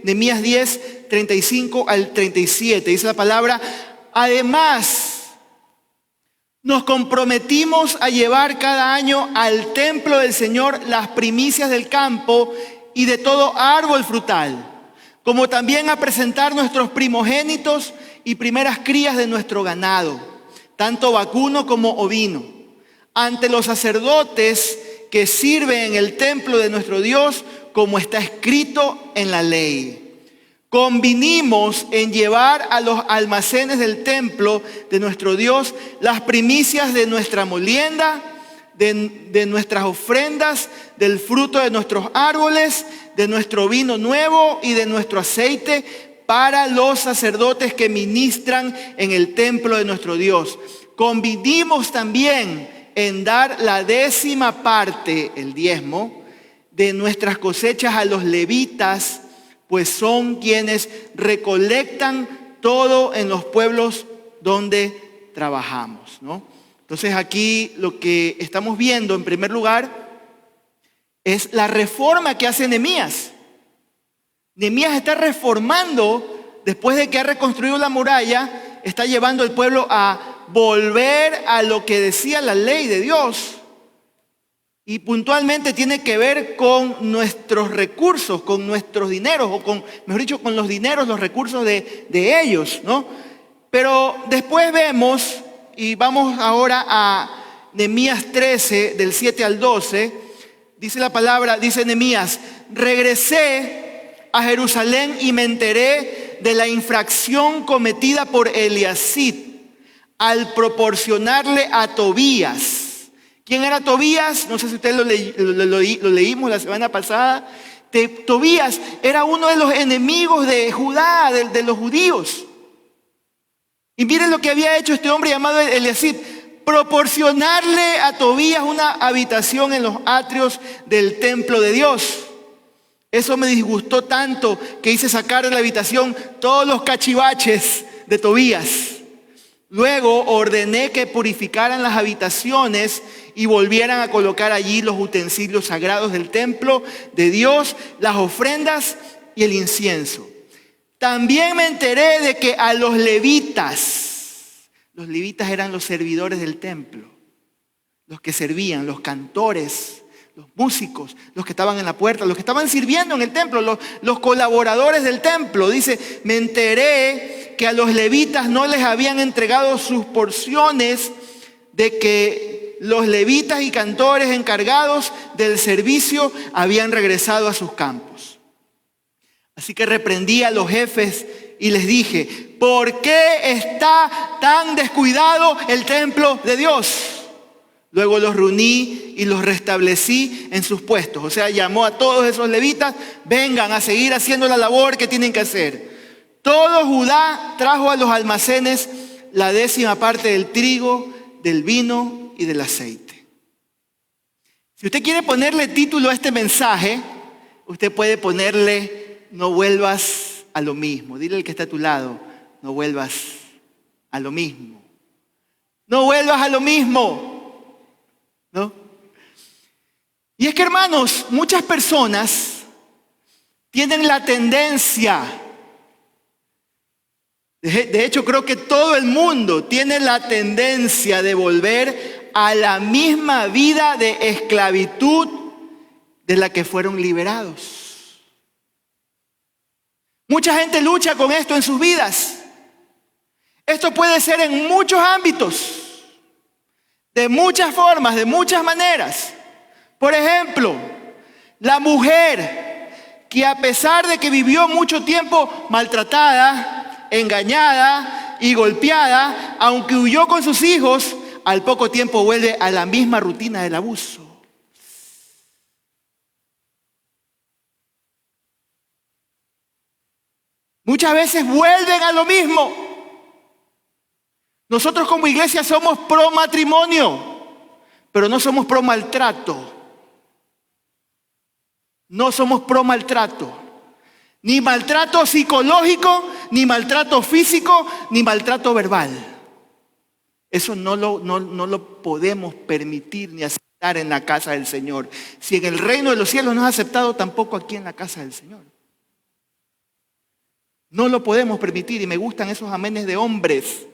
Nehemías 10, 35 al 37. Dice la palabra: además, nos comprometimos a llevar cada año al templo del Señor las primicias del campo y de todo árbol frutal, como también a presentar nuestros primogénitos y primeras crías de nuestro ganado, tanto vacuno como ovino, ante los sacerdotes que sirven en el templo de nuestro Dios, como está escrito en la ley. Convinimos en llevar a los almacenes del templo de nuestro Dios las primicias de nuestra molienda, de nuestras ofrendas, del fruto de nuestros árboles, de nuestro vino nuevo y de nuestro aceite para los sacerdotes que ministran en el templo de nuestro Dios. Convinimos también en dar la 10ª parte, el diezmo, de nuestras cosechas a los levitas, pues son quienes recolectan todo en los pueblos donde trabajamos, ¿no? Entonces aquí lo que estamos viendo en primer lugar es la reforma que hace Nehemías. Nehemías está reformando, después de que ha reconstruido la muralla, está llevando al pueblo a volver a lo que decía la ley de Dios. Y puntualmente tiene que ver con nuestros recursos, con nuestros dineros, o con, mejor dicho, con los dineros, los recursos de ellos, ¿no? Pero después vemos, y vamos ahora a Nehemías 13, del 7 al 12, dice la palabra, dice Nehemías: regresé a Jerusalén y me enteré de la infracción cometida por Eliasib al proporcionarle a Tobías. ¿Quién era Tobías? No sé si ustedes lo leímos la semana pasada. Tobías era uno de los enemigos de Judá, de los judíos. Y miren lo que había hecho este hombre llamado Eliasib: proporcionarle a Tobías una habitación en los atrios del templo de Dios. Eso me disgustó tanto que hice sacar de la habitación todos los cachivaches de Tobías. Luego ordené que purificaran las habitaciones y volvieran a colocar allí los utensilios sagrados del templo de Dios, las ofrendas y el incienso. También me enteré de que a los levitas eran los servidores del templo, los que servían, los cantores, los músicos, los que estaban en la puerta, los que estaban sirviendo en el templo, los colaboradores del templo. Dice: me enteré que a los levitas no les habían entregado sus porciones, de que los levitas y cantores encargados del servicio habían regresado a sus campos. Así que reprendí a los jefes y les dije: ¿por qué está tan descuidado el templo de Dios? Luego los reuní y los restablecí en sus puestos. O sea, llamó a todos esos levitas: vengan a seguir haciendo la labor que tienen que hacer. Todo Judá trajo a los almacenes la 10ª parte del trigo, del vino y del aceite. Si usted quiere ponerle título a este mensaje, usted puede ponerle: no vuelvas a lo mismo. Dile al que está a tu lado: no vuelvas a lo mismo. No vuelvas a lo mismo, ¿no? Y es que, hermanos, muchas personas tienen la tendencia, de hecho creo que todo el mundo tiene la tendencia de volver a la misma vida de esclavitud de la que fueron liberados. Mucha gente lucha con esto en sus vidas. Esto puede ser en muchos ámbitos, de muchas formas, de muchas maneras. Por ejemplo, la mujer que, a pesar de que vivió mucho tiempo maltratada, engañada y golpeada, aunque huyó con sus hijos, al poco tiempo vuelve a la misma rutina del abuso. Muchas veces vuelven a lo mismo. Nosotros como iglesia somos pro matrimonio, pero no somos pro maltrato. No somos pro maltrato. Ni maltrato psicológico, ni maltrato físico, ni maltrato verbal. Eso no lo podemos permitir ni aceptar en la casa del Señor. Si en el reino de los cielos no es aceptado, tampoco aquí en la casa del Señor. No lo podemos permitir, y me gustan esos amenes de hombres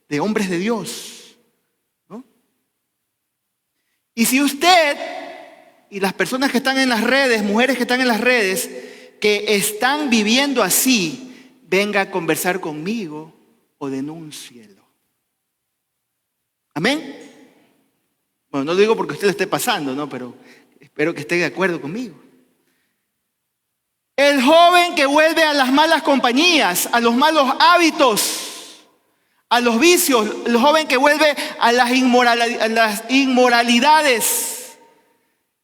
de Dios, ¿no? Y si usted y las personas que están en las redes, mujeres que están en las redes, que están viviendo así, venga a conversar conmigo o denúncielo. ¿Amén? Bueno, no lo digo porque usted lo esté pasando, ¿no? Pero espero que esté de acuerdo conmigo. El joven que vuelve a las malas compañías, a los malos hábitos, a los vicios, el joven que vuelve a las inmoralidades,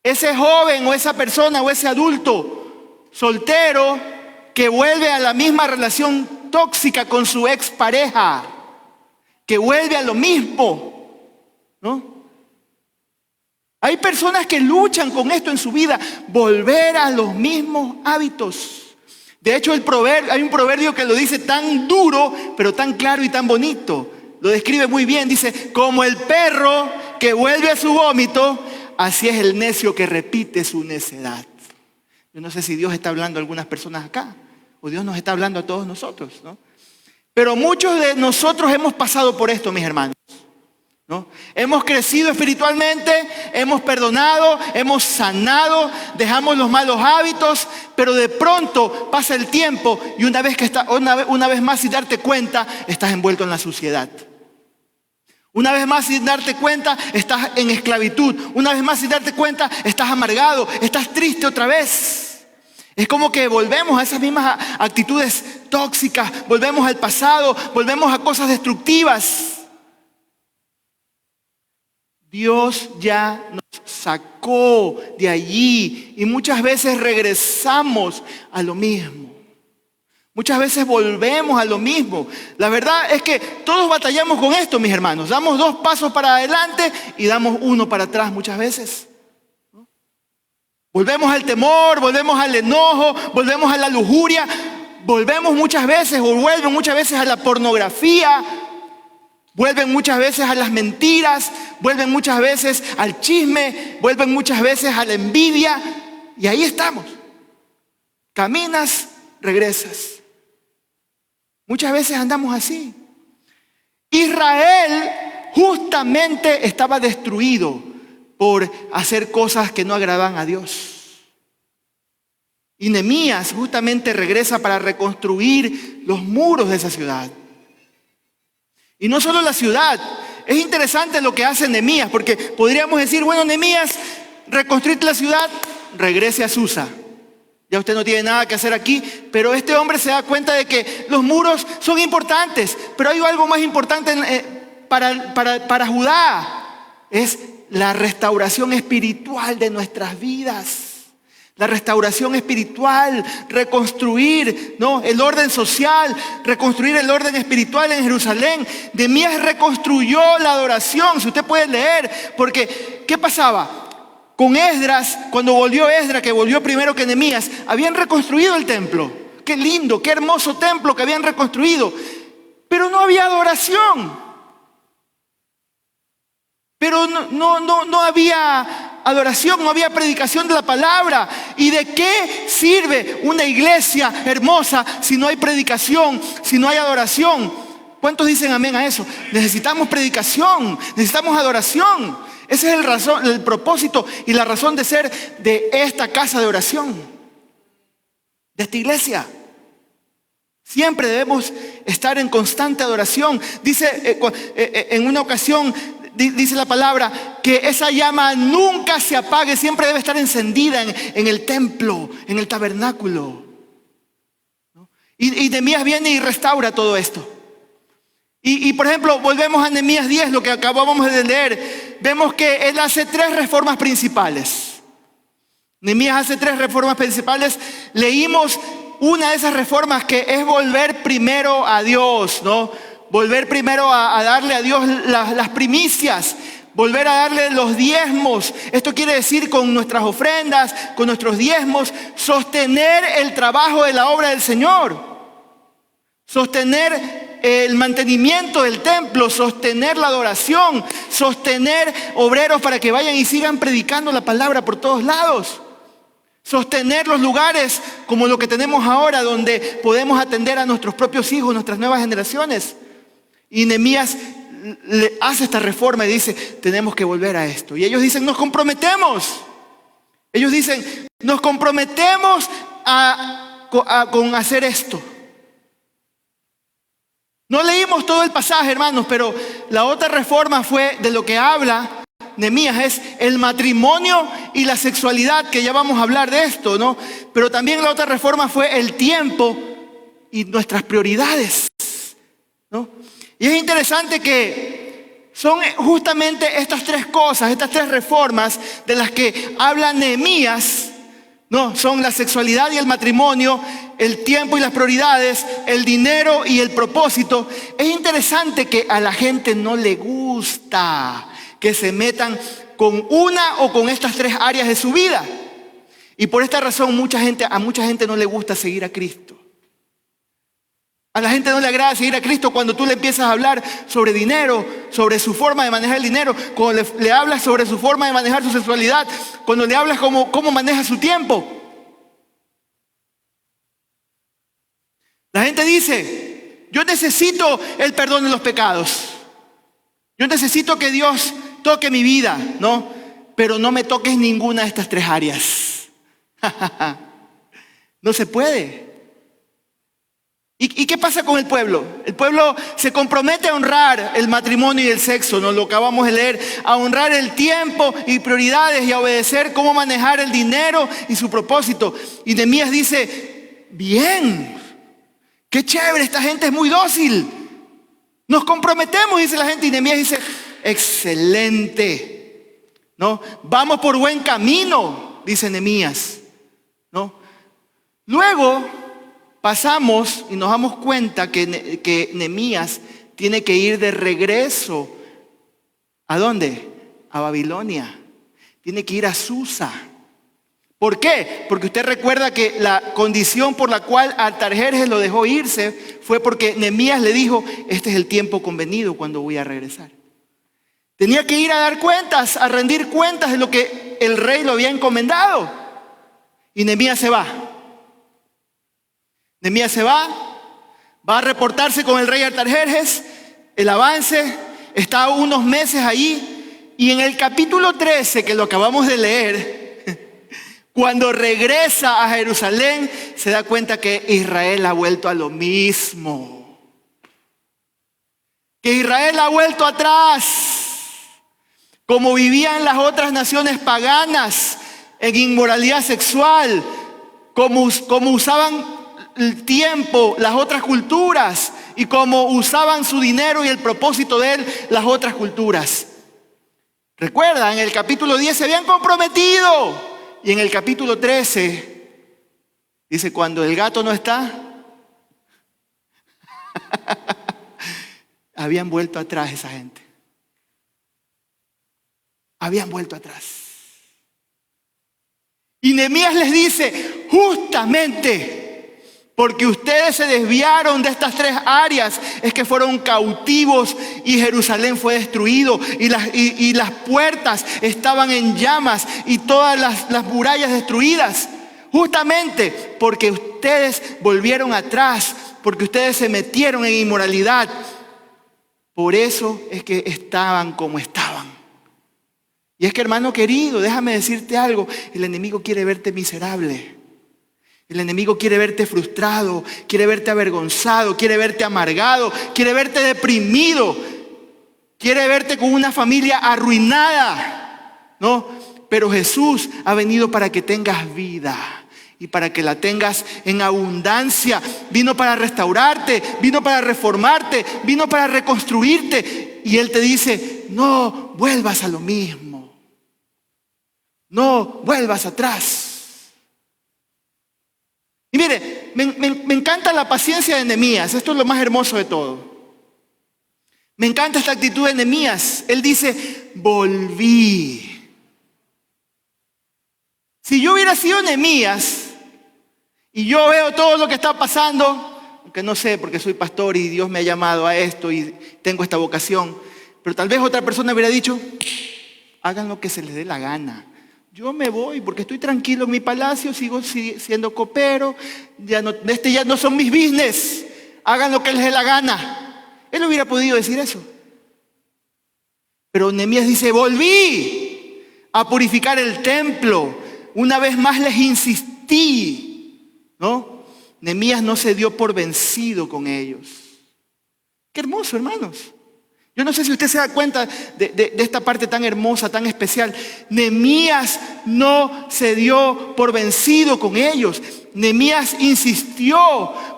ese joven o esa persona o ese adulto soltero que vuelve a la misma relación tóxica con su expareja, que vuelve a lo mismo, ¿no? Hay personas que luchan con esto en su vida, volver a los mismos hábitos. De hecho, hay un proverbio que lo dice tan duro, pero tan claro y tan bonito. Lo describe muy bien, dice, como el perro que vuelve a su vómito, así es el necio que repite su necedad. Yo no sé si Dios está hablando a algunas personas acá, o Dios nos está hablando a todos nosotros, ¿no? Pero muchos de nosotros hemos pasado por esto, mis hermanos, ¿no? Hemos crecido espiritualmente, hemos perdonado, hemos sanado, dejamos los malos hábitos, pero de pronto pasa el tiempo y una vez más sin darte cuenta, estás envuelto en la suciedad. Una vez más sin darte cuenta, estás en esclavitud. Una vez más sin darte cuenta, estás amargado, estás triste otra vez. Es como que volvemos a esas mismas actitudes tóxicas, volvemos al pasado, volvemos a cosas destructivas. Dios ya nos sacó de allí y muchas veces regresamos a lo mismo. Muchas veces volvemos a lo mismo. La verdad es que todos batallamos con esto, mis hermanos. Damos 2 pasos para adelante y damos 1 para atrás muchas veces, ¿no? Volvemos al temor, volvemos al enojo, volvemos a la lujuria, vuelven muchas veces a la pornografía, vuelven muchas veces a las mentiras, vuelven muchas veces al chisme, vuelven muchas veces a la envidia. Y ahí estamos. Caminas, regresas. Muchas veces andamos así. Israel justamente estaba destruido por hacer cosas que no agradaban a Dios. Y Nehemías justamente regresa para reconstruir los muros de esa ciudad. Y no solo la ciudad. Es interesante lo que hace Nehemías, porque podríamos decir, bueno, Nehemías, reconstruir la ciudad, regrese a Susa. Ya usted no tiene nada que hacer aquí, pero este hombre se da cuenta de que los muros son importantes, pero hay algo más importante para Judá, es la restauración espiritual de nuestras vidas. La restauración espiritual, reconstruir, ¿no?, el orden social, reconstruir el orden espiritual en Jerusalén. Nehemías reconstruyó la adoración, si usted puede leer, porque ¿qué pasaba? Con Esdras, cuando volvió Esdras, que volvió primero que Nehemías, habían reconstruido el templo. Qué lindo, qué hermoso templo que habían reconstruido. Pero no había adoración. Pero no había adoración, no había predicación de la palabra. ¿Y de qué sirve una iglesia hermosa si no hay predicación, si no hay adoración? ¿Cuántos dicen amén a eso? Necesitamos predicación, necesitamos adoración. Ese es el propósito y la razón de ser de esta casa de oración, de esta iglesia. Siempre debemos estar en constante adoración. Dice en una ocasión, dice la palabra, que esa llama nunca se apague, siempre debe estar encendida en el templo, en el tabernáculo, ¿no? Y Nehemías viene y restaura todo esto. Y por ejemplo, volvemos a Nehemías 10, lo que acabamos de leer. Vemos que él hace 3 reformas principales. Nehemías hace 3 reformas principales. Leímos una de esas reformas, que es volver primero a Dios, ¿no? Volver primero a darle a Dios las primicias. Volver a darle los diezmos. Esto quiere decir, con nuestras ofrendas, con nuestros diezmos, sostener el trabajo de la obra del Señor. Sostener el mantenimiento del templo, sostener la adoración, sostener obreros para que vayan y sigan predicando la palabra por todos lados. sostener los lugares como lo que tenemos ahora, donde podemos atender a nuestros propios hijos, nuestras nuevas generaciones. Y Nehemías le hace esta reforma y dice, tenemos que volver a esto. Y ellos dicen, nos comprometemos. Ellos dicen, nos comprometemos con hacer esto. No leímos todo el pasaje, hermanos, pero la otra reforma fue de lo que habla Nehemías, es el matrimonio y la sexualidad, que ya vamos a hablar de esto, ¿no? Pero también la otra reforma fue el tiempo y nuestras prioridades, ¿no? Y es interesante que son justamente estas tres cosas, estas tres reformas de las que habla Nehemías, ¿no? Son la sexualidad y el matrimonio, el tiempo y las prioridades, el dinero y el propósito. Es interesante que a la gente no le gusta que se metan con una o con estas tres áreas de su vida. Y por esta razón a mucha gente no le gusta seguir a Cristo. A la gente no le agrada seguir a Cristo cuando tú le empiezas a hablar sobre dinero, sobre su forma de manejar el dinero, cuando le hablas sobre su forma de manejar su sexualidad, cuando le hablas cómo maneja su tiempo. La gente dice, yo necesito el perdón de los pecados. Yo necesito que Dios toque mi vida, ¿no? Pero no me toques ninguna de estas tres áreas. No se puede. ¿Y qué pasa con el pueblo? El pueblo se compromete a honrar el matrimonio y el sexo, ¿no? Lo acabamos de leer, a honrar el tiempo y prioridades y a obedecer cómo manejar el dinero y su propósito. Y Nehemías dice, bien, qué chévere, esta gente es muy dócil. Nos comprometemos, dice la gente, y Nehemías dice, excelente, ¿no? Vamos por buen camino, dice Nehemías, ¿no? Luego pasamos y nos damos cuenta que Nehemías tiene que ir de regreso. ¿A dónde? A Babilonia. Tiene que ir a Susa. ¿Por qué? Porque usted recuerda que la condición por la cual Artajerjes lo dejó irse fue porque Nehemías le dijo, este es el tiempo convenido cuando voy a regresar. Tenía que ir a dar cuentas, a rendir cuentas de lo que el rey lo había encomendado. Y Nehemías se va. Nehemías se va a reportarse con el rey Artajerjes, el avance, está unos meses ahí, y en el capítulo 13, que lo acabamos de leer, cuando regresa a Jerusalén, se da cuenta que Israel ha vuelto a lo mismo. Que Israel ha vuelto atrás, como vivían las otras naciones paganas, en inmoralidad sexual, como usaban el tiempo, las otras culturas, y cómo usaban su dinero y el propósito de él, las otras culturas. Recuerda, en el capítulo 10 se habían comprometido, y en el capítulo 13 dice, cuando el gato no está, habían vuelto atrás esa gente. Habían vuelto atrás. Y Nehemías les dice, justamente porque ustedes se desviaron de estas tres áreas, es que fueron cautivos y Jerusalén fue destruido y las puertas estaban en llamas y todas las murallas destruidas. Justamente porque ustedes volvieron atrás, porque ustedes se metieron en inmoralidad. Por eso es que estaban como estaban. Y es que, hermano querido, déjame decirte algo, el enemigo quiere verte miserable. El enemigo quiere verte frustrado, quiere verte avergonzado, quiere verte amargado, quiere verte deprimido, quiere verte con una familia arruinada, ¿no? Pero Jesús ha venido para que tengas vida y para que la tengas en abundancia. Vino para restaurarte, vino para reformarte, vino para reconstruirte. Y Él te dice, no vuelvas a lo mismo, no vuelvas atrás. Y mire, me encanta la paciencia de Nehemías. Esto es lo más hermoso de todo. Me encanta esta actitud de Nehemías. Él dice, volví. Si yo hubiera sido Nehemías y yo veo todo lo que está pasando, aunque no sé porque soy pastor y Dios me ha llamado a esto y tengo esta vocación, pero tal vez otra persona hubiera dicho, hagan lo que se les dé la gana. yo me voy porque estoy tranquilo en mi palacio, sigo siendo copero, ya no son mis business, hagan lo que les dé la gana. Él hubiera podido decir eso. Pero Nehemías dice, volví a purificar el templo, una vez más les insistí, ¿no? Nehemías no se dio por vencido con ellos. Qué hermoso, hermanos. Yo no sé si usted se da cuenta de esta parte tan hermosa, tan especial. Nehemías no se dio por vencido con ellos. Nehemías insistió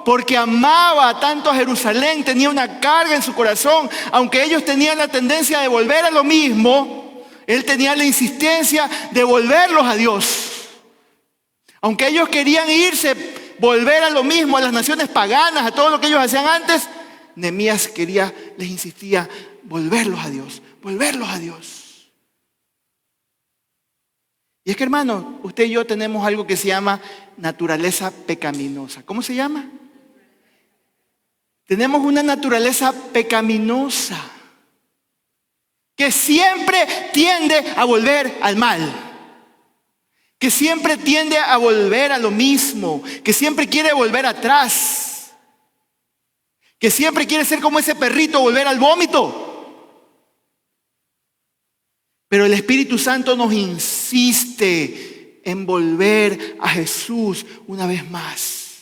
porque amaba tanto a Jerusalén, tenía una carga en su corazón. Aunque ellos tenían la tendencia de volver a lo mismo, él tenía la insistencia de volverlos a Dios. Aunque ellos querían irse, volver a lo mismo, a las naciones paganas, a todo lo que ellos hacían antes, Nehemías les insistía, volverlos a Dios, volverlos a Dios. Y es que, hermano, usted y yo tenemos algo que se llama naturaleza pecaminosa. ¿Cómo se llama? Tenemos una naturaleza pecaminosa que siempre tiende a volver al mal, que siempre tiende a volver a lo mismo, que siempre quiere volver atrás, que siempre quiere ser como ese perrito, volver al vómito. Pero el Espíritu Santo nos insiste en volver a Jesús una vez más.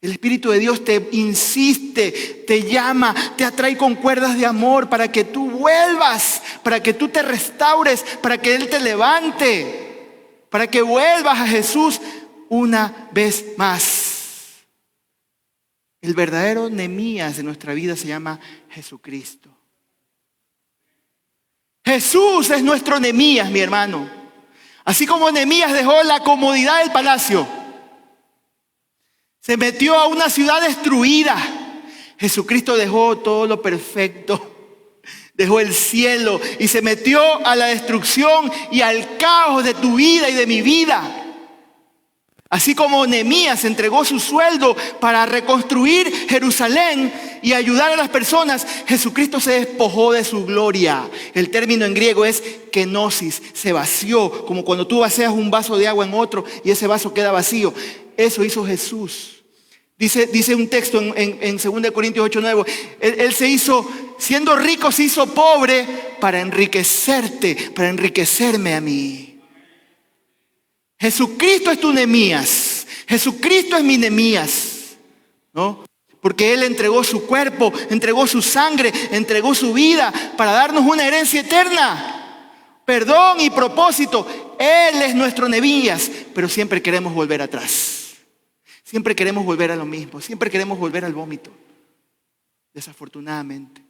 El Espíritu de Dios te insiste, te llama, te atrae con cuerdas de amor para que tú vuelvas, para que tú te restaures, para que Él te levante, para que vuelvas a Jesús una vez más. El verdadero Nehemías de nuestra vida se llama Jesucristo. Jesús es nuestro Nehemías, mi hermano. Así como Nehemías dejó la comodidad del palacio, se metió a una ciudad destruida. Jesucristo dejó todo lo perfecto, dejó el cielo y se metió a la destrucción y al caos de tu vida y de mi vida. Así como Nehemías entregó su sueldo para reconstruir Jerusalén y ayudar a las personas, Jesucristo se despojó de su gloria. El término en griego es kenosis, se vació, como cuando tú vacías un vaso de agua en otro y ese vaso queda vacío. Eso hizo Jesús. Dice un texto en 2 Corintios 8:9, él se hizo, siendo rico, se hizo pobre para enriquecerte, para enriquecerme a mí. Jesucristo es tu Nehemías, Jesucristo es mi Nehemías, ¿no? Porque Él entregó su cuerpo, entregó su sangre, entregó su vida para darnos una herencia eterna, perdón y propósito. Él es nuestro Nehemías, pero siempre queremos volver atrás, siempre queremos volver a lo mismo, siempre queremos volver al vómito, desafortunadamente.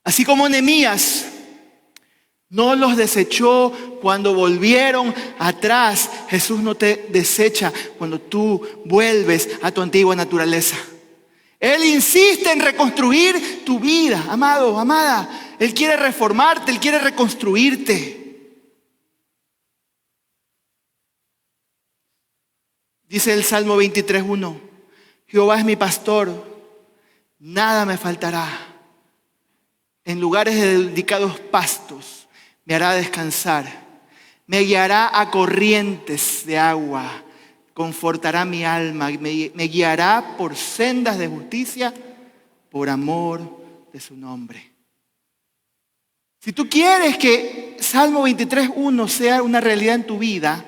Así como Nehemías no los desechó cuando volvieron atrás, Jesús no te desecha cuando tú vuelves a tu antigua naturaleza. Él insiste en reconstruir tu vida, amado, amada. Él quiere reformarte, Él quiere reconstruirte. Dice el Salmo 23:1, Jehová es mi pastor, nada me faltará. En lugares de dedicados pastos me hará descansar, me guiará a corrientes de agua, confortará mi alma, me guiará por sendas de justicia, por amor de su nombre. Si tú quieres que Salmo 23:1 sea una realidad en tu vida,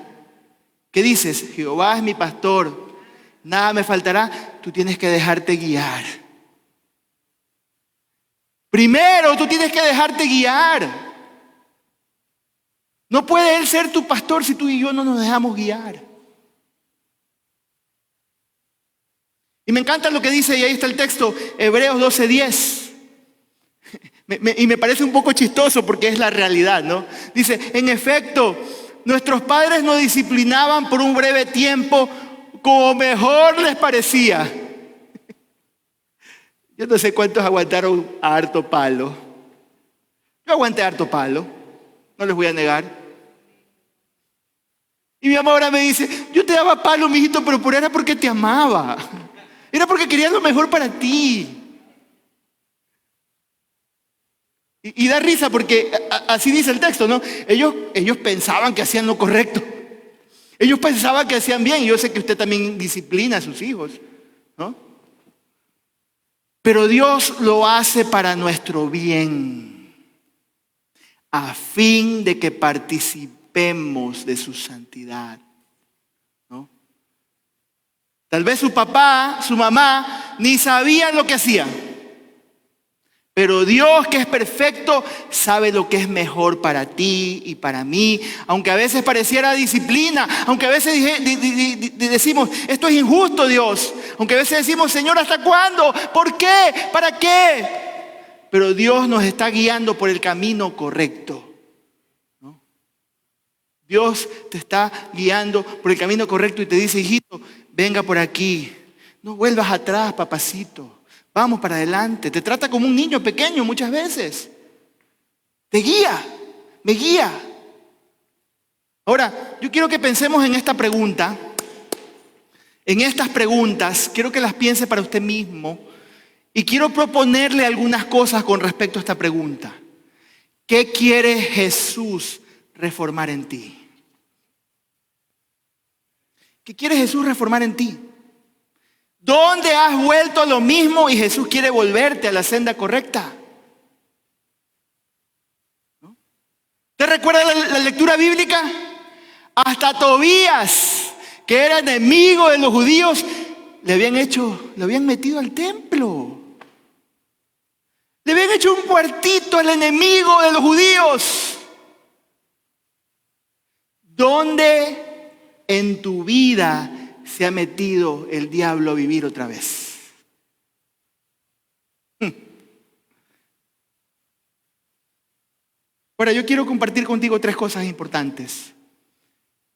¿qué dices? Jehová es mi pastor, nada me faltará. Tú tienes que dejarte guiar. Primero tú tienes que dejarte guiar. No puede Él ser tu pastor si tú y yo no nos dejamos guiar. Y me encanta lo que dice, y ahí está el texto, Hebreos 12:10. Y me parece un poco chistoso porque es la realidad, ¿no? Dice, en efecto, nuestros padres nos disciplinaban por un breve tiempo como mejor les parecía. Yo no sé cuántos aguantaron a harto palo. Yo aguanté harto palo, no les voy a negar. Y mi mamá ahora me dice, yo te daba palo, mijito, pero era porque te amaba. Era porque quería lo mejor para ti. Y da risa porque así dice el texto, ¿no? Ellos pensaban que hacían lo correcto. Ellos pensaban que hacían bien. Yo sé que usted también disciplina a sus hijos, ¿no? Pero Dios lo hace para nuestro bien, a fin de que participemos de su santidad, ¿no? Tal vez su papá, su mamá, ni sabían lo que hacían. Pero Dios, que es perfecto, sabe lo que es mejor para ti y para mí. Aunque a veces pareciera disciplina, aunque a veces decimos, esto es injusto, Dios. Aunque a veces decimos, Señor, ¿hasta cuándo? ¿Por qué? ¿Para qué? Pero Dios nos está guiando por el camino correcto, ¿no? Dios te está guiando por el camino correcto y te dice, hijito, venga por aquí. No vuelvas atrás, papacito. Vamos para adelante. Te trata como un niño pequeño muchas veces. Te guía, me guía. Ahora, yo quiero que pensemos en esta pregunta. En estas preguntas, quiero que las piense para usted mismo. Y quiero proponerle algunas cosas con respecto a esta pregunta. ¿Qué quiere Jesús reformar en ti? ¿Qué quiere Jesús reformar en ti? ¿Dónde has vuelto a lo mismo y Jesús quiere volverte a la senda correcta? ¿No? ¿Te recuerda la lectura bíblica? Hasta Tobías, que era enemigo de los judíos, lo habían metido al templo. Le habían hecho un cuartito al enemigo de los judíos. ¿Dónde en tu vida se ha metido el diablo a vivir otra vez? Ahora, yo quiero compartir contigo 3 cosas importantes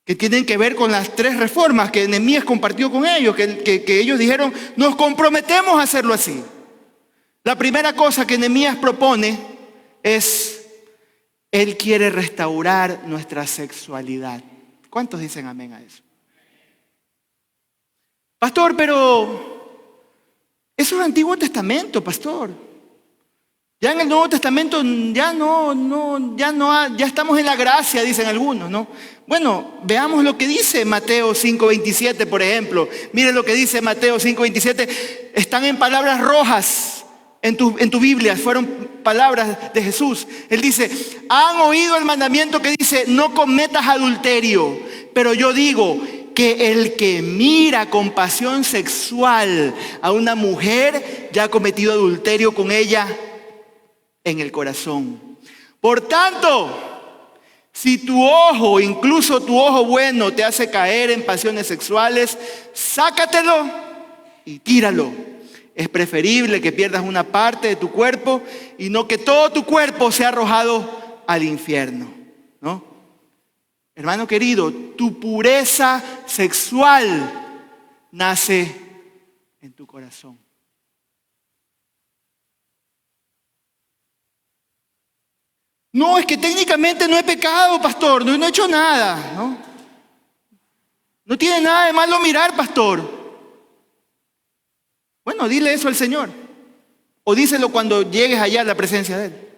que tienen que ver con las 3 reformas que Nehemías compartió con ellos, que ellos dijeron, nos comprometemos a hacerlo así. La primera cosa que Nehemías propone es, él quiere restaurar nuestra sexualidad. ¿Cuántos dicen amén a eso? Pastor, pero eso es el Antiguo Testamento, pastor. Ya en el Nuevo Testamento ya estamos en la gracia, dicen algunos, ¿no? Bueno, veamos lo que dice Mateo 5:27, por ejemplo. Miren lo que dice Mateo 5:27. Están en palabras rojas en tu Biblia, fueron palabras de Jesús. Él dice, han oído el mandamiento que dice, no cometas adulterio, pero yo digo que el que mira con pasión sexual a una mujer ya ha cometido adulterio con ella en el corazón. Por tanto, si tu ojo, incluso tu ojo bueno, te hace caer en pasiones sexuales, sácatelo y tíralo. Es preferible que pierdas una parte de tu cuerpo y no que todo tu cuerpo sea arrojado al infierno, ¿no? Hermano querido, tu pureza sexual nace en tu corazón. No, es que técnicamente no he pecado, pastor, no he hecho nada, ¿no? No tiene nada de malo mirar, pastor. Bueno, dile eso al Señor. O díselo cuando llegues allá a la presencia de Él.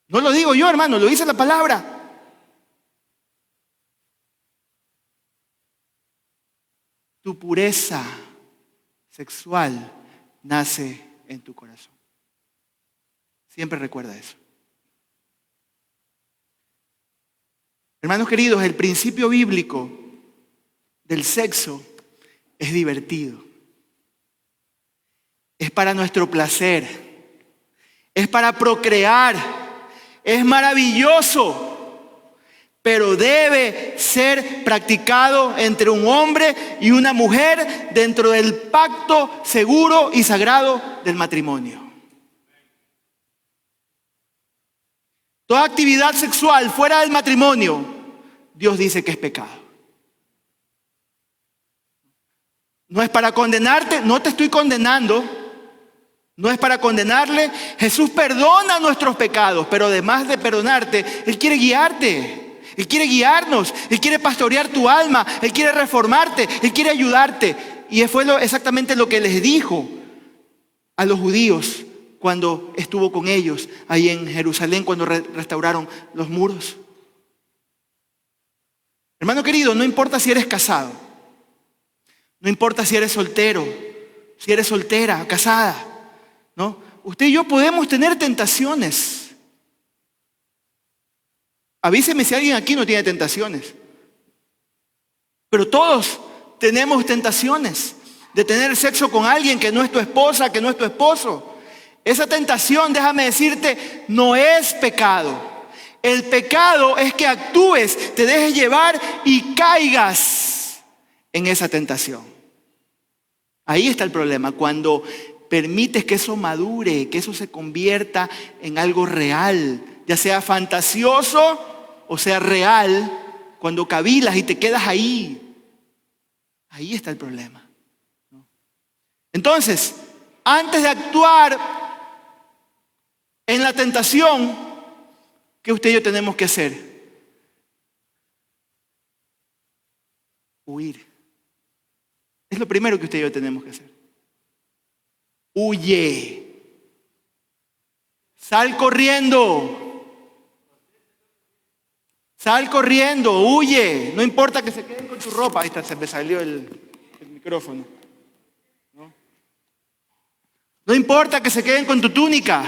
No lo digo yo, hermano, lo dice la palabra. Tu pureza sexual nace en tu corazón. Siempre recuerda eso. Hermanos queridos, el principio bíblico del sexo es divertido. Es para nuestro placer. Es para procrear. Es maravilloso. Pero debe ser practicado entre un hombre y una mujer dentro del pacto seguro y sagrado del matrimonio. Toda actividad sexual fuera del matrimonio, Dios dice que es pecado. No es para condenarte, no te estoy condenando, no es para condenarle. Jesús perdona nuestros pecados, pero además de perdonarte, Él quiere guiarte, Él quiere guiarnos, Él quiere pastorear tu alma, Él quiere reformarte, Él quiere ayudarte. Y fue exactamente lo que les dijo a los judíos cuando estuvo con ellos ahí en Jerusalén, cuando restauraron los muros. Hermano querido, no importa si eres casado, no importa si eres soltero, si eres soltera, casada, ¿no? Usted y yo podemos tener tentaciones. Avíseme si alguien aquí no tiene tentaciones. Pero todos tenemos tentaciones de tener sexo con alguien que no es tu esposa, que no es tu esposo. Esa tentación, déjame decirte, no es pecado. El pecado es que actúes, te dejes llevar y caigas en esa tentación. Ahí está el problema, cuando permites que eso madure, que eso se convierta en algo real, ya sea fantasioso o sea real, cuando cavilas y te quedas ahí. Ahí está el problema. Entonces, antes de actuar en la tentación, ¿qué usted y yo tenemos que hacer? Huir. Es lo primero que usted y yo tenemos que hacer. Huye. Sal corriendo. Sal corriendo, huye. No importa que se queden con tu ropa. Ahí está, se me salió el micrófono. No importa que se queden con tu túnica.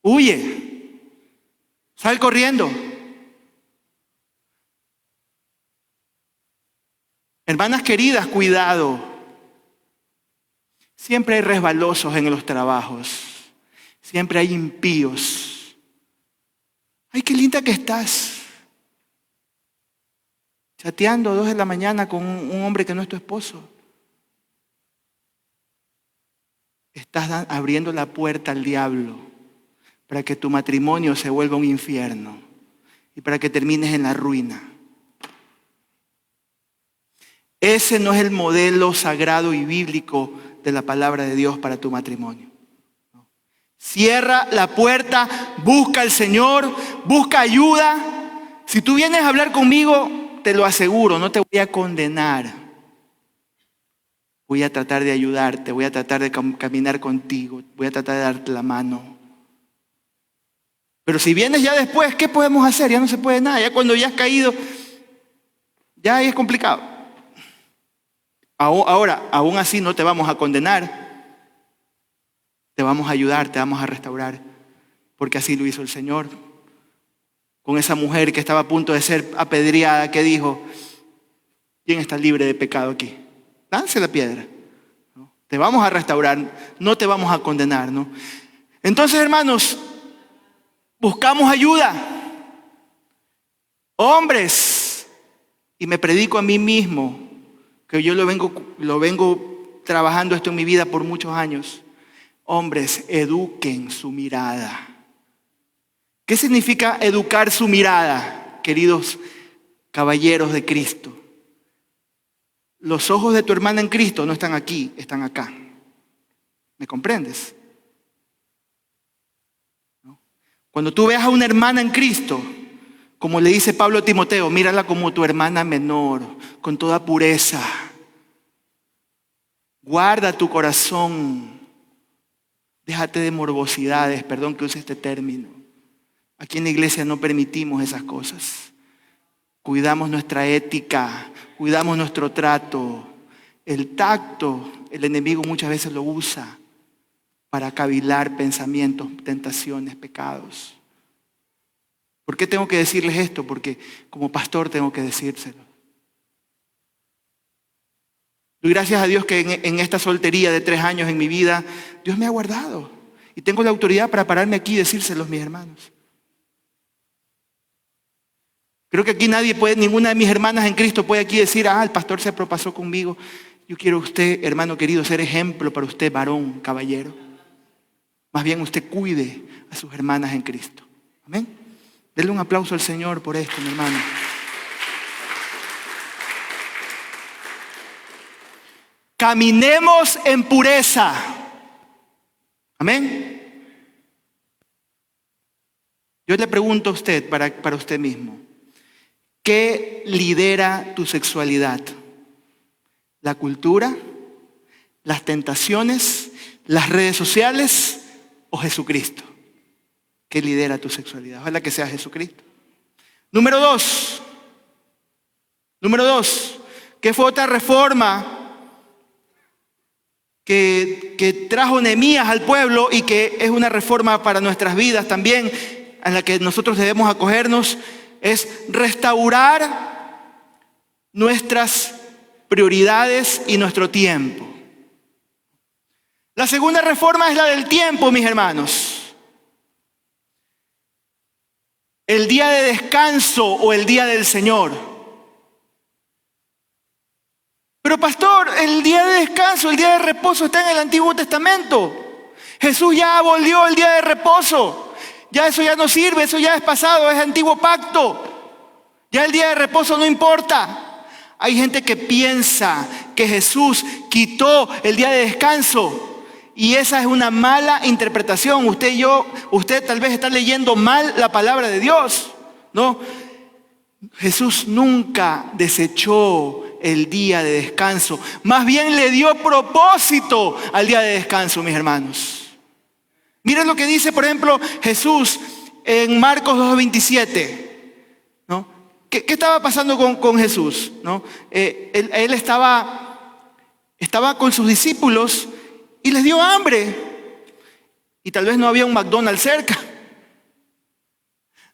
Huye. Sal corriendo. Hermanas queridas, cuidado. Siempre hay resbalosos en los trabajos. Siempre hay impíos. Ay, qué linda que estás. Chateando a 2 de la mañana con un hombre que no es tu esposo. Estás abriendo la puerta al diablo para que tu matrimonio se vuelva un infierno y para que termines en la ruina. Ese no es el modelo sagrado y bíblico de la palabra de Dios para tu matrimonio. Cierra la puerta, busca al Señor, busca ayuda. Si tú vienes a hablar conmigo, te lo aseguro, no te voy a condenar. Voy a tratar de ayudarte, voy a tratar de caminar contigo, voy a tratar de darte la mano. Pero si vienes ya después, ¿qué podemos hacer? Ya no se puede nada, ya cuando ya has caído, ya ahí es complicado. Ahora, aún así no te vamos a condenar. Te vamos a ayudar, te vamos a restaurar, porque así lo hizo el Señor. Con esa mujer que estaba a punto de ser apedreada, que dijo, ¿quién está libre de pecado aquí? Lance la piedra. ¿No? Te vamos a restaurar, no te vamos a condenar, ¿no? Entonces, hermanos, buscamos ayuda. Hombres, y me predico a mí mismo, que yo lo vengo trabajando esto en mi vida por muchos años. Hombres, eduquen su mirada. ¿Qué significa educar su mirada, queridos caballeros de Cristo? Los ojos de tu hermana en Cristo no están aquí, están acá. ¿Me comprendes? ¿No? Cuando tú veas a una hermana en Cristo, como le dice Pablo a Timoteo, mírala como tu hermana menor, con toda pureza. Guarda tu corazón. Déjate de morbosidades, perdón que use este término. Aquí en la iglesia no permitimos esas cosas. Cuidamos nuestra ética, cuidamos nuestro trato. El tacto, el enemigo muchas veces lo usa para cavilar pensamientos, tentaciones, pecados. ¿Por qué tengo que decirles esto? Porque como pastor tengo que decírselo. Doy gracias a Dios que en esta soltería de 3 años en mi vida, Dios me ha guardado. Y tengo la autoridad para pararme aquí y decírselos, mis hermanos. Creo que aquí ninguna de mis hermanas en Cristo puede aquí decir, el pastor se propasó conmigo. Yo quiero usted, hermano querido, ser ejemplo para usted, varón, caballero. Más bien usted cuide a sus hermanas en Cristo. Amén. Denle un aplauso al Señor por esto, mi hermano. Caminemos en pureza. Amén. Yo le pregunto a usted, para usted mismo, ¿qué lidera tu sexualidad? ¿La cultura? ¿Las tentaciones? las redes sociales o Jesucristo, que lidera tu sexualidad? Ojalá que sea Jesucristo. Número dos, ¿qué fue otra reforma que trajo Nehemías al pueblo y que es una reforma para nuestras vidas también, a la que nosotros debemos acogernos? Es restaurar nuestras prioridades y nuestro tiempo. La segunda reforma es la del tiempo, mis hermanos. El día de descanso o el día del Señor. Pero pastor, el día de descanso, el día de reposo está en el Antiguo Testamento. Jesús ya abolió el día de reposo. Ya eso ya no sirve, eso ya es pasado, es antiguo pacto. Ya el día de reposo no importa. Hay gente que piensa que Jesús quitó el día de descanso y esa es una mala interpretación. Usted tal vez está leyendo mal la palabra de Dios, ¿no? Jesús nunca desechó el día de descanso. Más bien le dio propósito al día de descanso, mis hermanos. Miren lo que dice, por ejemplo, Jesús en Marcos 2:27, ¿no? ¿Qué estaba pasando con Jesús? ¿No? Él estaba con sus discípulos y les dio hambre. Y tal vez no había un McDonald's cerca.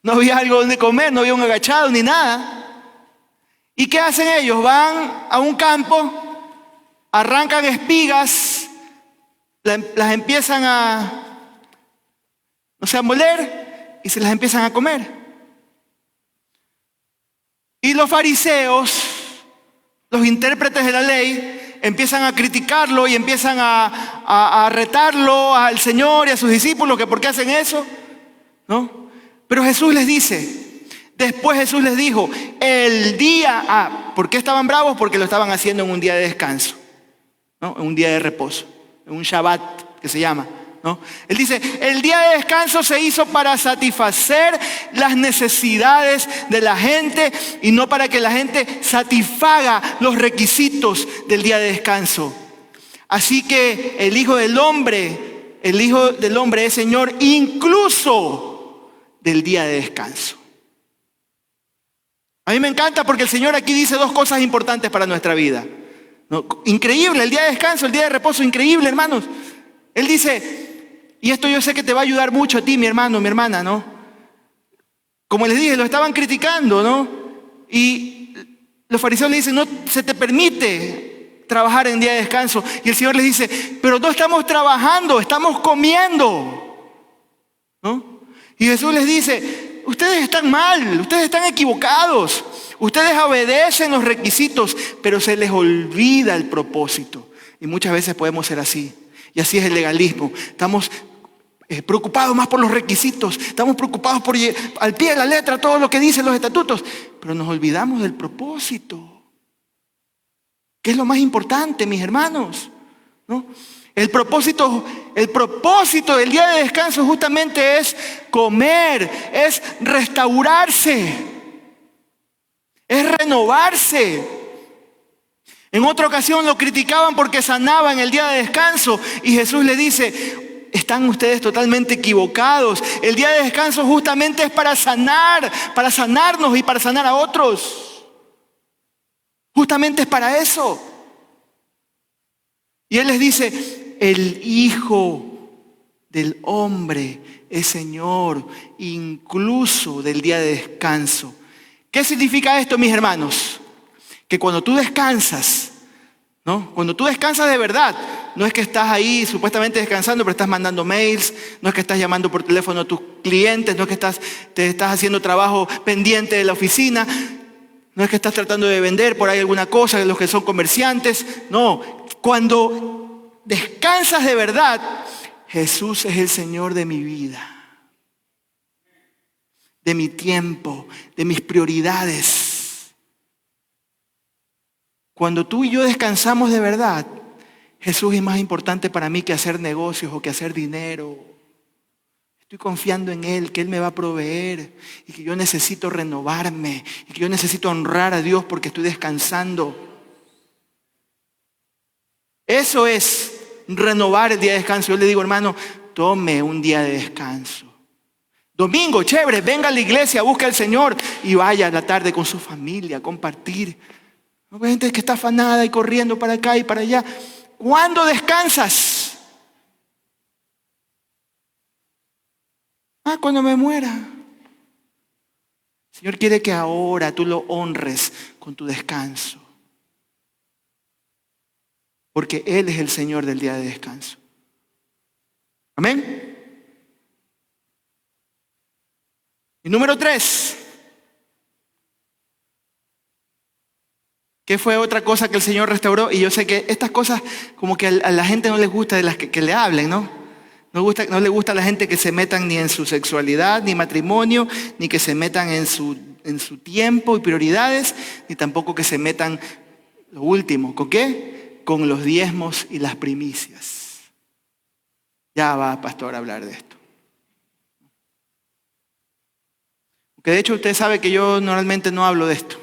No había algo donde comer, no había un agachado ni nada. ¿Y qué hacen ellos? Van a un campo, arrancan espigas, las empiezan a moler y se las empiezan a comer. Y los fariseos, los intérpretes de la ley, empiezan a criticarlo y empiezan a retarlo al Señor y a sus discípulos, que por qué hacen eso, ¿no? Pero Jesús les dice, después Jesús les dijo, ¿por qué estaban bravos? Porque lo estaban haciendo en un día de descanso, ¿no? En un día de reposo, en un Shabbat que se llama, ¿no? Él dice, el día de descanso se hizo para satisfacer las necesidades de la gente y no para que la gente satisfaga los requisitos del día de descanso. Así que el Hijo del Hombre es Señor incluso del día de descanso. A mí me encanta porque el Señor aquí dice dos cosas importantes para nuestra vida, ¿no? Increíble, el día de descanso, el día de reposo, increíble, hermanos. Él dice, y esto yo sé que te va a ayudar mucho a ti, mi hermano, mi hermana, ¿no? Como les dije, lo estaban criticando, ¿no? Y los fariseos le dicen, no se te permite trabajar en día de descanso. Y el Señor les dice, pero no estamos trabajando, estamos comiendo, ¿no? Y Jesús les dice, ustedes están mal, ustedes están equivocados. Ustedes obedecen los requisitos, pero se les olvida el propósito. Y muchas veces podemos ser así. Y así es el legalismo. Estamos preocupados más por los requisitos. Estamos preocupados por al pie de la letra todo lo que dicen los estatutos. Pero nos olvidamos del propósito. ¿Qué es lo más importante, mis hermanos? ¿No? El propósito del día de descanso justamente es comer, es restaurarse, es renovarse. En otra ocasión lo criticaban porque sanaba en el día de descanso y Jesús le dice, están ustedes totalmente equivocados. El día de descanso justamente es para sanar, para sanarnos y para sanar a otros. Justamente es para eso. Y Él les dice, el Hijo del Hombre es Señor, incluso del día de descanso. ¿Qué significa esto, mis hermanos? Que cuando tú descansas, ¿no? Cuando tú descansas de verdad, no es que estás ahí supuestamente descansando, pero estás mandando mails, no es que estás llamando por teléfono a tus clientes, no es que te estás haciendo trabajo pendiente de la oficina, no es que estás tratando de vender por ahí alguna cosa de los que son comerciantes. No, cuando descansas de verdad, Jesús es el Señor de mi vida, de mi tiempo, de mis prioridades. Cuando tú y yo descansamos de verdad, Jesús es más importante para mí que hacer negocios o que hacer dinero. Estoy confiando en Él, que Él me va a proveer y que yo necesito renovarme y que yo necesito honrar a Dios porque estoy descansando. Eso es renovar el día de descanso. Yo le digo, hermano, tome un día de descanso. Domingo, chévere, venga a la iglesia, busque al Señor y vaya a la tarde con su familia a compartir. No hay gente que está afanada y corriendo para acá y para allá. ¿Cuándo descansas? Cuando me muera. El Señor quiere que ahora tú lo honres con tu descanso. Porque Él es el Señor del día de descanso. Amén. Y número 3. ¿Qué fue otra cosa que el Señor restauró? Y yo sé que estas cosas como que a la gente no les gusta de las que le hablen, ¿no? No le gusta a la gente que se metan ni en su sexualidad, ni matrimonio, ni que se metan en su tiempo y prioridades, ni tampoco que se metan, lo último, ¿con qué? Con los diezmos y las primicias. Ya va, pastor, a hablar de esto. Porque de hecho usted sabe que yo normalmente no hablo de esto.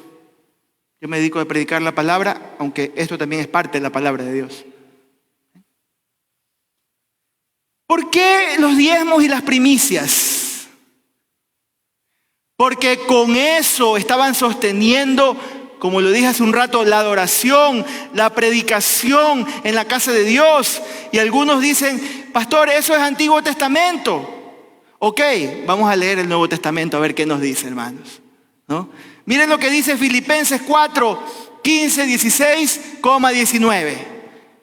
Yo me dedico a predicar la palabra, aunque esto también es parte de la palabra de Dios. ¿Por qué los diezmos y las primicias? Porque con eso estaban sosteniendo, como lo dije hace un rato, la adoración, la predicación en la casa de Dios. Y algunos dicen, pastor, eso es Antiguo Testamento. Ok, vamos a leer el Nuevo Testamento a ver qué nos dice, hermanos, ¿no? Miren lo que dice Filipenses 4, 15, 16, 19.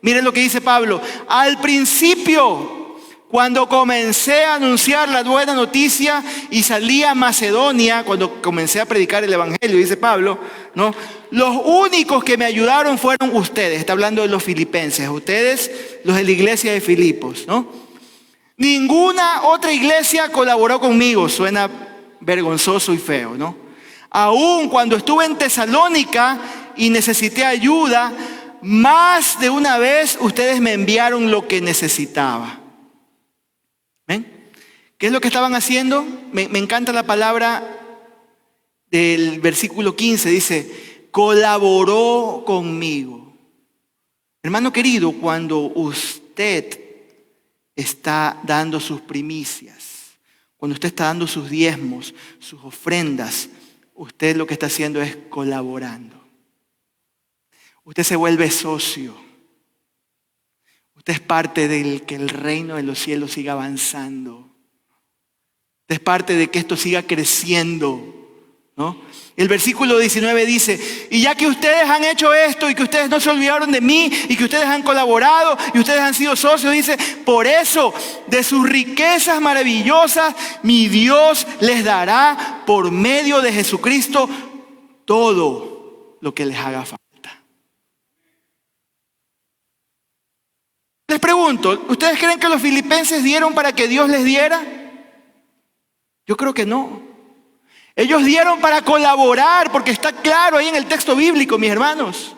Miren lo que dice Pablo. Al principio, cuando comencé a anunciar la buena noticia y salí a Macedonia, cuando comencé a predicar el evangelio, dice Pablo, ¿no? Los únicos que me ayudaron fueron ustedes. Está hablando de los filipenses, ustedes, los de la iglesia de Filipos, ¿no? Ninguna otra iglesia colaboró conmigo. Suena vergonzoso y feo, ¿no? Aún cuando estuve en Tesalónica y necesité ayuda, más de una vez ustedes me enviaron lo que necesitaba. ¿Ven? ¿Qué es lo que estaban haciendo? Me encanta la palabra del versículo 15. Dice, colaboró conmigo. Hermano querido, cuando usted está dando sus primicias, cuando usted está dando sus diezmos, sus ofrendas, usted lo que está haciendo es colaborando. Usted se vuelve socio. Usted es parte del que el reino de los cielos siga avanzando. Usted es parte de que esto siga creciendo, ¿no? El versículo 19 dice, y ya que ustedes han hecho esto y que ustedes no se olvidaron de mí y que ustedes han colaborado y ustedes han sido socios, dice, por eso de sus riquezas maravillosas mi Dios les dará por medio de Jesucristo todo lo que les haga falta. Les pregunto, ¿ustedes creen que los filipenses dieron para que Dios les diera? Yo creo que no. Ellos dieron para colaborar, porque está claro ahí en el texto bíblico, mis hermanos.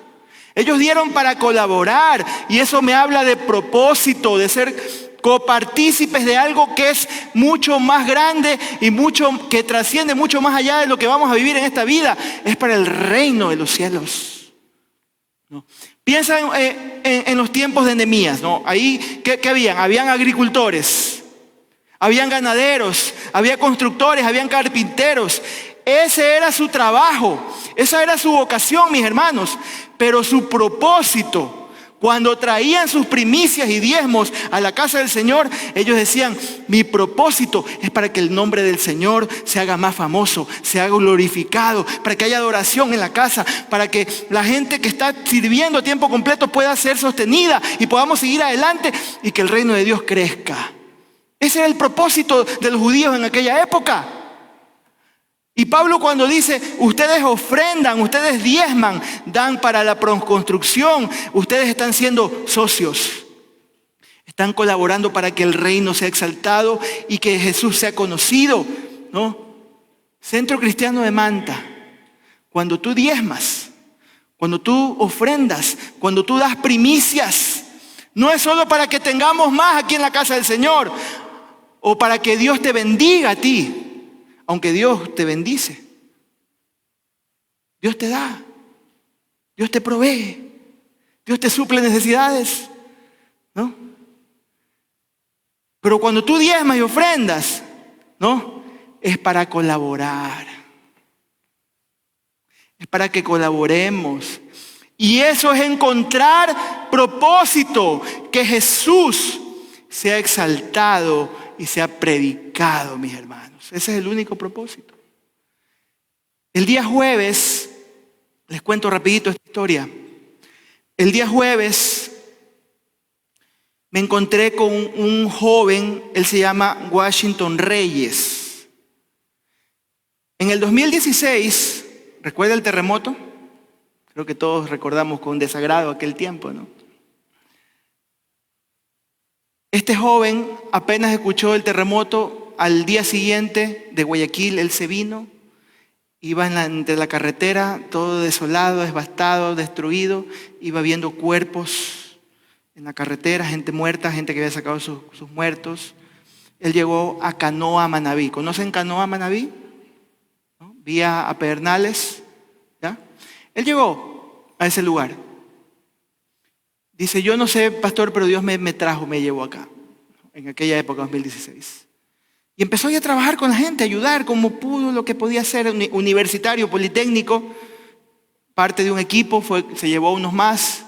Ellos dieron para colaborar, y eso me habla de propósito, de ser copartícipes de algo que es mucho más grande y que trasciende mucho más allá de lo que vamos a vivir en esta vida. Es para el reino de los cielos, ¿no? Piensa en los tiempos de Nehemías, ¿no? Ahí, ¿qué habían? Habían agricultores. Habían ganaderos, había constructores, habían carpinteros. Ese era su trabajo, esa era su vocación, mis hermanos. Pero su propósito, cuando traían sus primicias y diezmos a la casa del Señor, ellos decían, mi propósito es para que el nombre del Señor se haga más famoso, se haga glorificado, para que haya adoración en la casa, para que la gente que está sirviendo a tiempo completo pueda ser sostenida y podamos seguir adelante y que el reino de Dios crezca. Ese era el propósito de los judíos en aquella época. Y Pablo cuando dice, ustedes ofrendan, ustedes diezman, dan para la construcción, ustedes están siendo socios. Están colaborando para que el reino sea exaltado y que Jesús sea conocido, ¿no? Centro Cristiano de Manta, cuando tú diezmas, cuando tú ofrendas, cuando tú das primicias, no es solo para que tengamos más aquí en la casa del Señor, o para que Dios te bendiga a ti, aunque Dios te bendice. Dios te da, Dios te provee, Dios te suple necesidades, ¿no? Pero cuando tú diezmas y ofrendas, ¿no? Es para colaborar. Es para que colaboremos. Y eso es encontrar propósito, que Jesús sea exaltado y sea predicado, mis hermanos. Ese es el único propósito. El día jueves, les cuento rapidito esta historia. El día jueves me encontré con un joven, él se llama Washington Reyes. En el 2016, ¿recuerda el terremoto? Creo que todos recordamos con desagrado aquel tiempo, ¿no? Este joven apenas escuchó el terremoto, al día siguiente de Guayaquil él se vino, iba entre la carretera, todo desolado, devastado, destruido, iba viendo cuerpos en la carretera, gente muerta, gente que había sacado sus muertos. Él llegó a Canoa, Manabí. ¿Conocen Canoa, Manabí? ¿No? Vía a Pedernales, ¿ya? Él llegó a ese lugar. Dice, yo no sé, pastor, pero Dios me trajo, me llevó acá, en aquella época, 2016. Y empezó ya a trabajar con la gente, a ayudar como pudo, lo que podía hacer, universitario, politécnico, parte de un equipo, se llevó a unos más.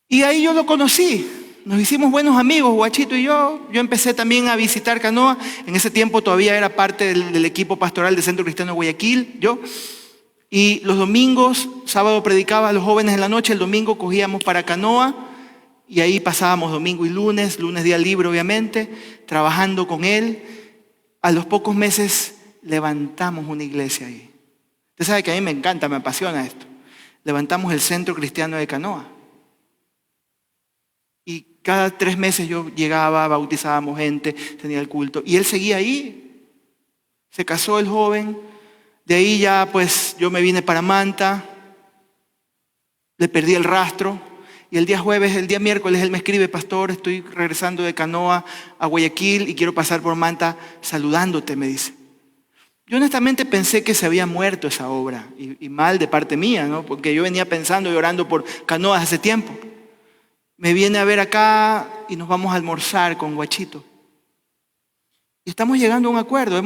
Y ahí yo lo conocí, nos hicimos buenos amigos, Guachito y yo. Yo empecé también a visitar Canoa, en ese tiempo todavía era parte del equipo pastoral del Centro Cristiano de Guayaquil, yo. Y los domingos, sábado predicaba a los jóvenes en la noche, el domingo cogíamos para Canoa y ahí pasábamos domingo y lunes día libre obviamente, trabajando con él. A los pocos meses levantamos una iglesia ahí. Usted sabe que a mí me encanta, me apasiona esto. Levantamos el Centro Cristiano de Canoa. Y cada 3 meses yo llegaba, bautizábamos gente, tenía el culto. Y él seguía ahí. Se casó el joven. De ahí ya pues yo me vine para Manta, le perdí el rastro y el día miércoles él me escribe, pastor, estoy regresando de Canoa a Guayaquil y quiero pasar por Manta saludándote, me dice. Yo honestamente pensé que se había muerto esa obra y mal de parte mía, ¿no? Porque yo venía pensando y orando por Canoa hace tiempo. Me viene a ver acá y nos vamos a almorzar con Guachito. Y estamos llegando a un acuerdo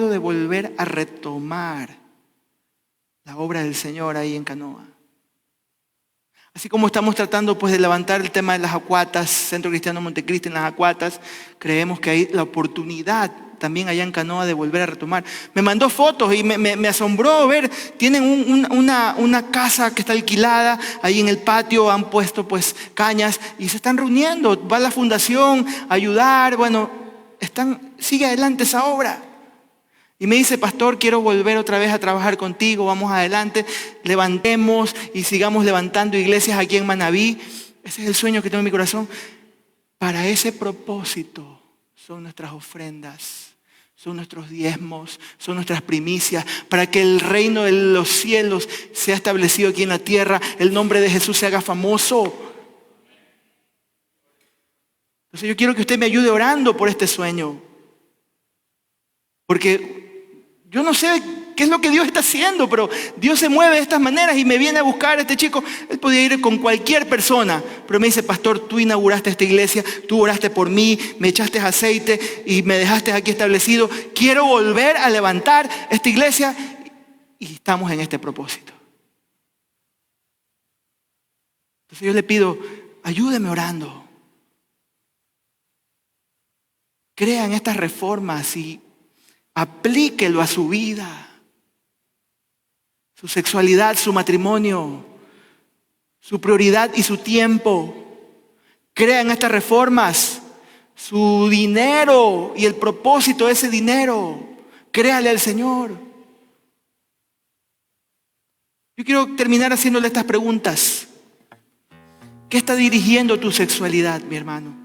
de volver a retomar la obra del Señor ahí en Canoa. Así como estamos tratando pues de levantar el tema de las acuatas, Centro Cristiano Montecristi en las acuatas, creemos que hay la oportunidad también allá en Canoa de volver a retomar. Me mandó fotos y me asombró ver, tienen una casa que está alquilada, ahí en el patio han puesto pues cañas y se están reuniendo, va la fundación a ayudar, bueno, sigue adelante esa obra. Y me dice, pastor, quiero volver otra vez a trabajar contigo, vamos adelante, levantemos y sigamos levantando iglesias aquí en Manabí. Ese es el sueño que tengo en mi corazón. Para ese propósito son nuestras ofrendas, son nuestros diezmos, son nuestras primicias, para que el reino de los cielos sea establecido aquí en la tierra, el nombre de Jesús se haga famoso. Entonces yo quiero que usted me ayude orando por este sueño. Porque yo no sé qué es lo que Dios está haciendo, pero Dios se mueve de estas maneras y me viene a buscar este chico. Él podía ir con cualquier persona, pero me dice, pastor, tú inauguraste esta iglesia, tú oraste por mí, me echaste aceite y me dejaste aquí establecido. Quiero volver a levantar esta iglesia y estamos en este propósito. Entonces yo le pido, ayúdeme orando. Crea en estas reformas y aplíquelo a su vida, su sexualidad, su matrimonio, su prioridad y su tiempo. Crea en estas reformas su dinero y el propósito de ese dinero. Créale al Señor. Yo quiero terminar haciéndole estas preguntas. ¿Qué está dirigiendo tu sexualidad, mi hermano?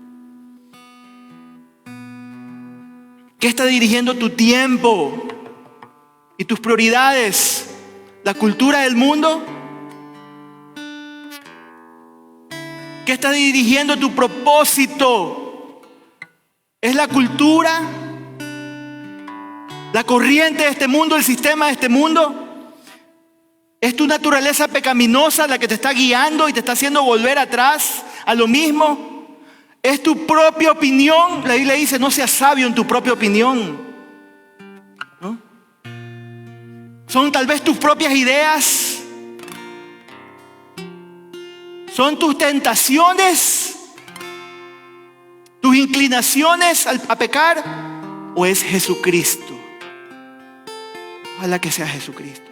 ¿Qué está dirigiendo tu tiempo y tus prioridades? ¿La cultura del mundo? ¿Qué está dirigiendo tu propósito? ¿Es la cultura? ¿La corriente de este mundo? ¿El sistema de este mundo? ¿Es tu naturaleza pecaminosa la que te está guiando y te está haciendo volver atrás a lo mismo? ¿Es tu propia opinión? La Biblia dice, no seas sabio en tu propia opinión, ¿no? ¿Son tal vez tus propias ideas? ¿Son tus tentaciones? ¿Tus inclinaciones a pecar? ¿O es Jesucristo? Ojalá que sea Jesucristo.